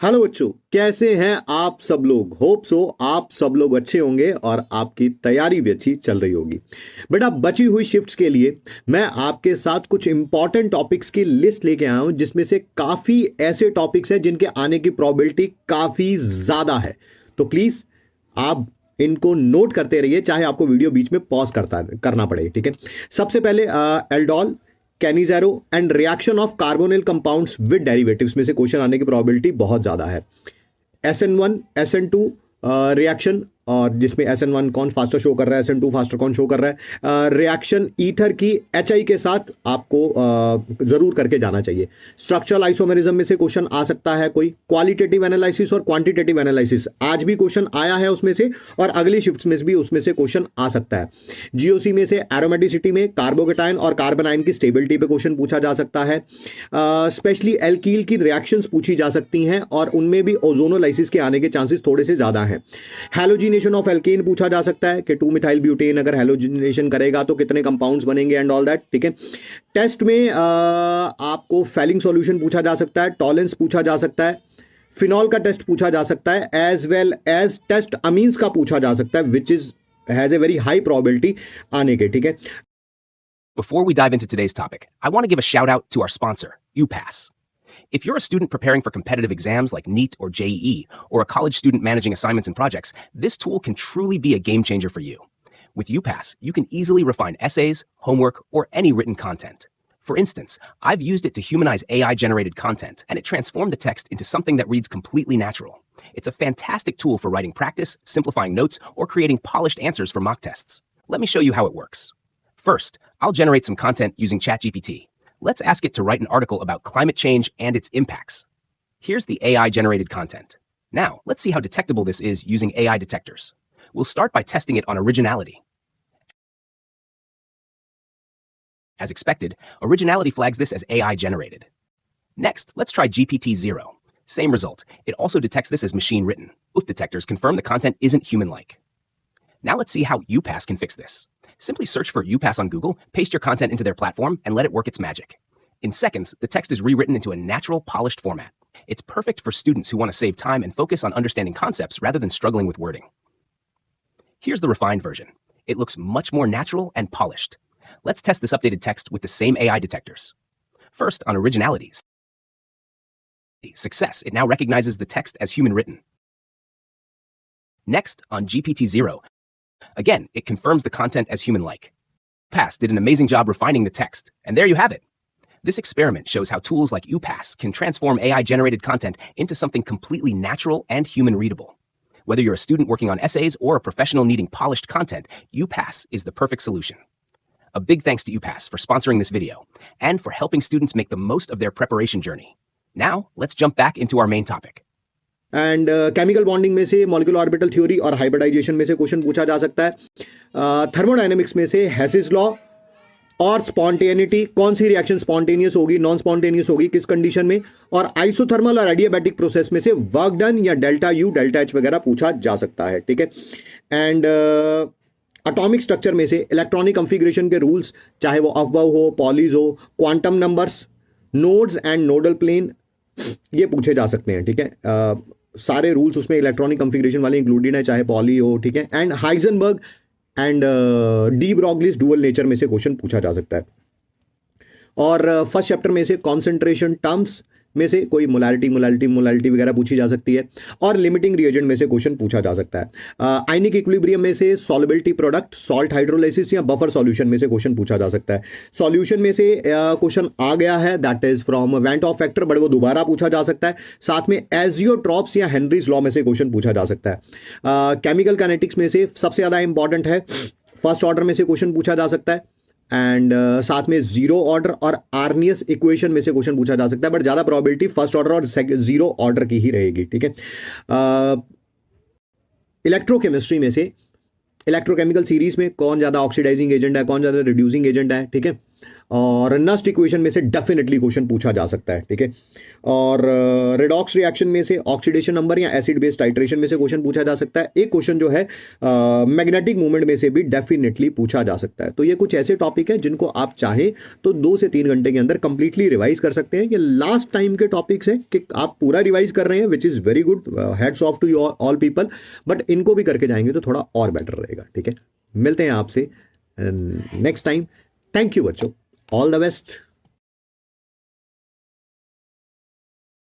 Hello बच्चों, कैसे हैं आप सब लोग। होप सो आप सब लोग अच्छे होंगे और आपकी तैयारी भी अच्छी चल रही होगी। बेटा, बची हुई शिफ्ट्स के लिए मैं आपके साथ कुछ इंपॉर्टेंट टॉपिक्स की लिस्ट लेके आया हूं, जिसमें से काफी ऐसे टॉपिक्स हैं जिनके आने की प्रोबेबिलिटी काफी ज्यादा है। तो प्लीज आप इनको नोट करते रहिए, चाहे आपको वीडियो बीच में पॉज करना पड़े। ठीक है। सबसे पहले aldol, Cannizzaro and reaction of carbonyl compounds with derivatives में से क्वेश्चन आने की प्रोबेबिलिटी बहुत ज्यादा है। SN1 SN2 रिएक्शन, और जिसमें SN1 कौन फास्टर शो कर रहा है, SN2 फास्टर कौन शो कर रहा है। रिएक्शन ईथर की HI के साथ आपको जरूर करके जाना चाहिए। स्ट्रक्चरल आइसोमेरिज्म में से क्वेश्चन आ सकता है कोई। क्वालिटेटिव एनालिसिस और क्वांटिटेटिव एनालिसिस आज भी क्वेश्चन आया है उसमें से, और अगली शिफ्ट में भी उसमें से क्वेश्चन आ सकता है। GOC में से एरोमेटिसिटी में कार्बोकेटाइन और कार्बन आयन की स्टेबिलिटी पे क्वेश्चन पूछा जा सकता है। स्पेशली एल्कील की रिएक्शंस पूछी जा सकती हैं, और उनमें भी ओजोनोलाइसिस के आने के चांसेस थोड़े से ज्यादा हैं। हैलोजिनेशन ऑफ एल्केन पूछा जा सकता है कि 2 मिथाइल ब्यूटेन अगर हैलोजिनेशन करेगा तो कितने कंपाउंड्स बनेंगे एंड ऑल दैट। ठीक है। टेस्ट में आपको फेलिंग सॉल्यूशन पूछा जा सकता है, टॉलेंस पूछा जा सकता है, फिनॉल का टेस्ट पूछा जा सकता है, as well as test amines का पूछा जा सकता है, which is has a very high probability आने के। ठीक है। Before we dive into today's topic, I want to give a shout out to our sponsor, UPass. If you're a student preparing for competitive exams like NEET or JEE, or a college student managing assignments and projects, this tool can truly be a game changer for you. With UPass, you can easily refine essays, homework, or any written content. For instance, I've used it to humanize AI-generated content, and it transformed the text into something that reads completely natural. It's a fantastic tool for writing practice, simplifying notes, or creating polished answers for mock tests. Let me show you how it works. First, I'll generate some content using ChatGPT. Let's ask it to write an article about climate change and its impacts. Here's the AI-generated content. Now, let's see how detectable this is using AI detectors. We'll start by testing it on originality. As expected, originality flags this as AI-generated. Next, let's try GPT-0. Same result. It also detects this as machine-written. Both detectors confirm the content isn't human-like. Now let's see how UPass can fix this. Simply search for UPass on Google, paste your content into their platform, and let it work its magic. In seconds, the text is rewritten into a natural, polished format. It's perfect for students who want to save time and focus on understanding concepts rather than struggling with wording. Here's the refined version. It looks much more natural and polished. Let's test this updated text with the same AI detectors. First, on originality. Success. It now recognizes the text as human-written. Next, on GPT-0. Again, it confirms the content as human-like. UPass did an amazing job refining the text, and there you have it. This experiment shows how tools like UPass can transform AI-generated content into something completely natural and human-readable. Whether you're a student working on essays or a professional needing polished content, UPass is the perfect solution. A big thanks to UPass for sponsoring this video and for helping students make the most of their preparation journey. Now, let's jump back into our main topic. And chemical bonding में से molecular orbital theory और hybridisation में से question पूछा जा सकता है। Thermodynamics में से हेसिस लॉ और स्पॉन्टेनिटी, कौन सी रिएक्शन स्पॉन्टेनियस होगी, नॉन स्पॉन्टेनियस होगी, किस कंडीशन में, और आइसोथर्मल और एडियाबैटिक प्रोसेस में से वर्क डन या डेल्टा यू डेल्टा एच वगैरह पूछा जा सकता है। ठीक है। एंड एटॉमिक स्ट्रक्चर में से इलेक्ट्रॉनिक कॉन्फ़िगरेशन के रूल्स, चाहे वो अफबाउ हो, पॉलीज हो, quantum numbers, nodes and nodal plane, ये पूछे जा सकते हैं। ठीक है। सारे रूल्स उसमें इलेक्ट्रॉनिक कॉन्फ़िगरेशन वाले इंक्लूडेड है, चाहे पॉली हो। ठीक है। And Heisenberg and de Broglie's dual nature में से क्वेश्चन पूछा जा सकता है। और फर्स्ट चैप्टर में से कॉन्सेंट्रेशन टर्म्स में से कोई मोलारिटी वगैरह पूछी जा सकती है, और लिमिटिंग रिएजेंट में से क्वेश्चन पूछा जा सकता है। आयनिक इक्विलिब्रियम में से सॉल्युबिलिटी प्रोडक्ट, सॉल्ट हाइड्रोलाइसिस या बफर सॉल्यूशन में से क्वेश्चन पूछा जा सकता है। सॉल्यूशन में से क्वेश्चन आ गया है, that is from went of factor, but वो दोबारा पूछा जा सकता है। साथ में एजियोट्रॉप्स या हेनरीज लॉ में से क्वेश्चन पूछा जा सकता है। केमिकल काइनेटिक्स में से सबसे ज्यादा इंपॉर्टेंट है, फर्स्ट ऑर्डर में से क्वेश्चन पूछा जा सकता है, एंड साथ में जीरो ऑर्डर और आर्नियस इक्वेशन में से क्वेश्चन पूछा जा सकता है, बट ज्यादा प्रोबेबिलिटी फर्स्ट ऑर्डर और जीरो ऑर्डर की ही रहेगी। ठीक है। इलेक्ट्रोकेमिस्ट्री में से इलेक्ट्रोकेमिकल सीरीज में कौन ज्यादा ऑक्सीडाइजिंग एजेंट है, कौन ज्यादा रिड्यूसिंग एजेंट है। ठीक है। और नस्ट इक्वेशन में से डेफिनेटली क्वेश्चन पूछा जा सकता है, ठीक है। और रेडॉक्स रिएक्शन में से ऑक्सीडेशन नंबर या एसिड बेस टाइट्रेशन में से क्वेश्चन पूछा जा सकता है। एक क्वेश्चन जो है मैग्नेटिक मूवमेंट में से भी डेफिनेटली पूछा जा सकता है। तो ये कुछ ऐसे टॉपिक है जिनको आप चाहे तो 2 से 3 घंटे के अंदर कंप्लीटली रिवाइज कर सकते हैं। ये लास्ट टाइम के टॉपिक्स हैं कि आप पूरा रिवाइज कर रहे हैं, which is very good, hats off to all people, but इनको भी करके जाएंगे तो थोड़ा और बेटर रहेगा, ठीक है। मिलते हैं आपसे नेक्स्ट टाइम। थैंक यू बच्चों, ऑल द बेस्ट।